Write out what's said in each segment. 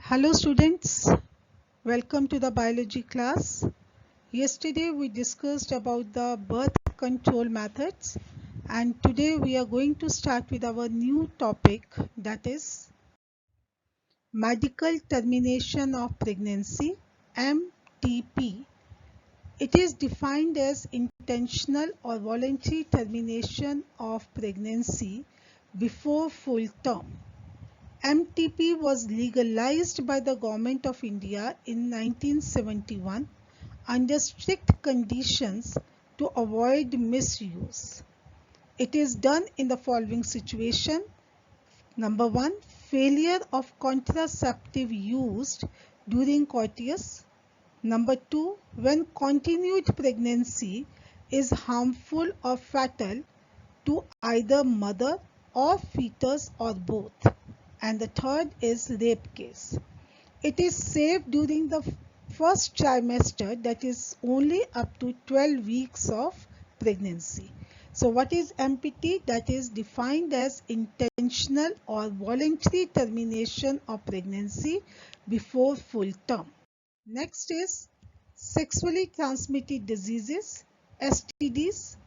Hello students, welcome to the biology class. Yesterday we discussed about the birth control methods and today we are going to start with our new topic, that is medical termination of pregnancy, MTP. It is defined as intentional or voluntary termination of pregnancy before full term. MTP was legalized by the Government of India in 1971 under strict conditions to avoid misuse. It is done in the following situation. Number 1, failure of contraceptive used during coitus. Number 2, when continued pregnancy is harmful or fatal to either mother or fetus or both. And the third is rape case. It is safe during the first trimester, that is only up to 12 weeks of pregnancy. So what is MPT? That is defined as intentional or voluntary termination of pregnancy before full term. Next is sexually transmitted diseases, STDs,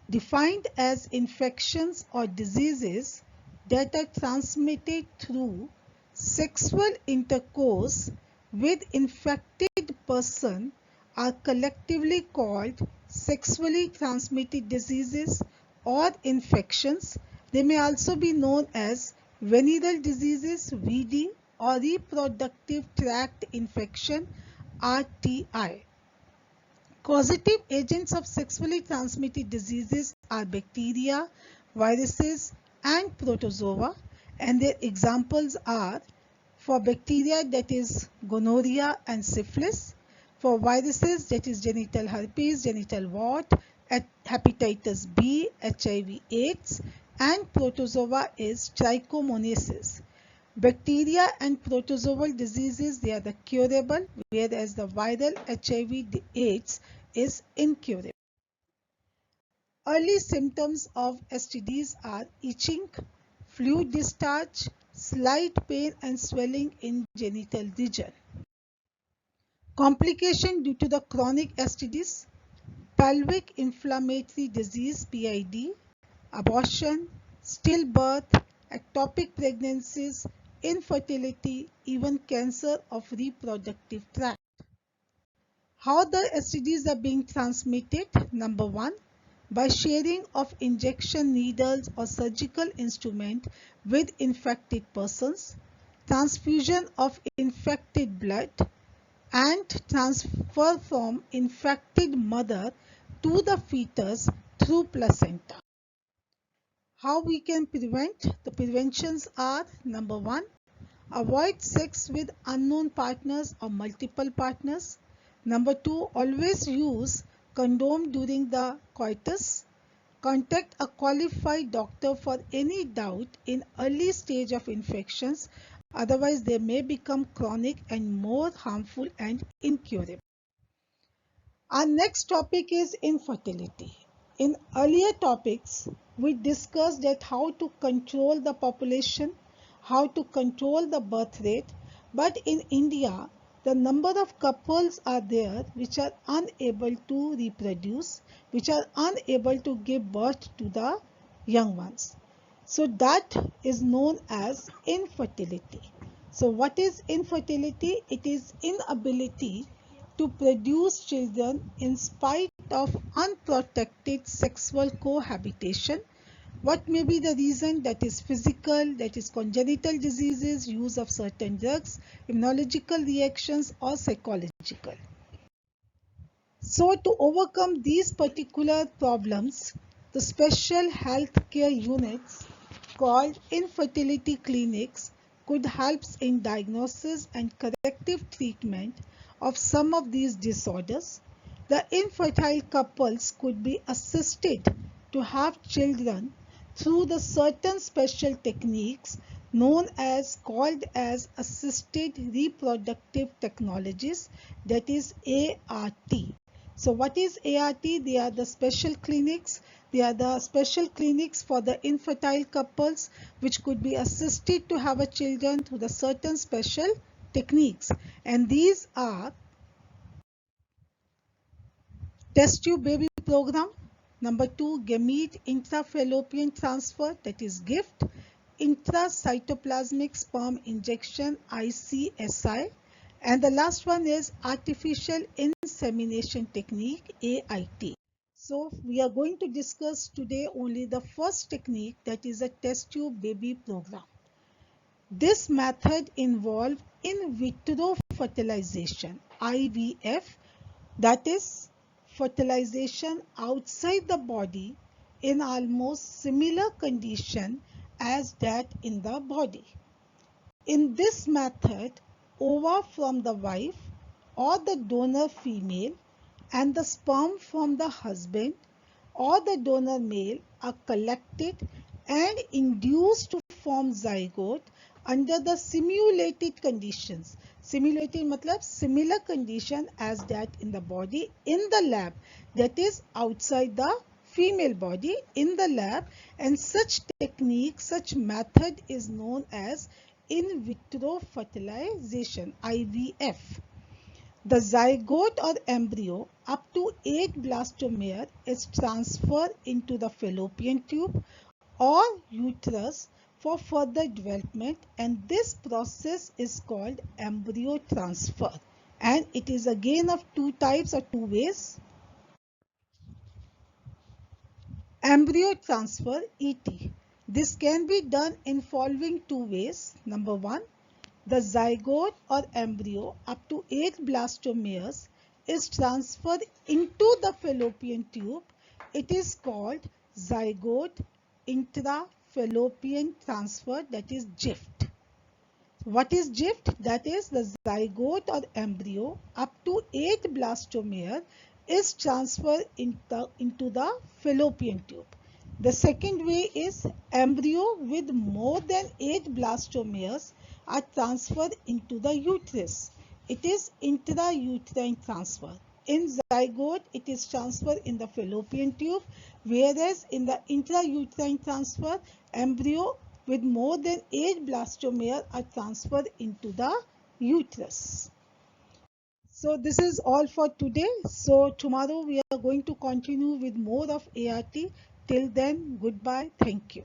defined as infections or diseases that are transmitted through sexual intercourse with infected person are collectively called sexually transmitted diseases or infections. They may also be known as venereal diseases, VD, or reproductive tract infection, RTI. Causative agents of sexually transmitted diseases are bacteria, viruses, and protozoa, and their examples are: for bacteria, that is gonorrhea and syphilis; for viruses, that is genital herpes, genital wart, hepatitis B, HIV/AIDS, and protozoa is trichomonasis. Bacteria and protozoal diseases, they are the curable, whereas the viral HIV/AIDS is incurable. Early symptoms of STDs are itching, fluid discharge, slight pain and swelling in genital region. Complication due to the chronic STDs: pelvic inflammatory disease, PID, abortion, stillbirth, ectopic pregnancies, infertility, even cancer of reproductive tract. How the STDs are being transmitted? Number 1, by sharing of injection needles or surgical instrument with infected persons, transfusion of infected blood, and transfer from infected mother to the fetus through placenta. How we can prevent? The preventions are: number 1, avoid sex with unknown partners or multiple partners. Number 2, always use condom during the coitus. Contact a qualified doctor for any doubt in early stage of infections, otherwise they may become chronic and more harmful and incurable. Our next topic is infertility. In earlier topics, we discussed that how to control the population, how to control the birth rate, but in India, the number of couples are there which are unable to reproduce, which are unable to give birth to the young ones. So that is known as infertility. So what is infertility? It is inability to produce children in spite of unprotected sexual cohabitation. What may be the reason? That is physical, that is congenital diseases, use of certain drugs, immunological reactions, or psychological. So to overcome these particular problems, the special healthcare units called infertility clinics could help in diagnosis and corrective treatment of some of these disorders. The infertile couples could be assisted to have children through the certain special techniques known as called as assisted reproductive technologies, that is ART. So what is ART? They are the special clinics. They are the special clinics for the infertile couples which could be assisted to have a children through the certain special techniques, and these are test tube baby program. Number 2, gamete intrafallopian transfer, that is GIFT, intracytoplasmic sperm injection, ICSI, and the last one is artificial insemination technique, AIT. So we are going to discuss today only the first technique, that is a test tube baby program. This method involves in vitro fertilization, IVF, that is fertilization outside the body in almost similar condition as that in the body. In this method, ova from the wife or the donor female and the sperm from the husband or the donor male are collected and induced to form zygote under the simulated conditions. Simulated matlab similar condition as that in the body in the lab, that is outside the female body in the lab, and such technique, such method is known as in vitro fertilization, IVF. The zygote or embryo up to 8 blastomere is transferred into the fallopian tube or uterus for further development, and this process is called embryo transfer, and it is again of two types or two ways. Embryo transfer, ET. This can be done in following two ways. Number 1, the zygote or embryo up to 8 blastomeres is transferred into the fallopian tube. It is called zygote intrafallopian transfer, that is GIFT. What is GIFT? That is the zygote or embryo up to 8 blastomere is transferred into the fallopian tube. The second way is embryo with more than 8 blastomeres are transferred into the uterus. It is intrauterine transfer. In zygote, it is transferred in the fallopian tube, whereas in the intrauterine transfer, embryo with more than 8 blastomere are transferred into the uterus. So this is all for today. So tomorrow we are going to continue with more of ART. Till then, goodbye. Thank you.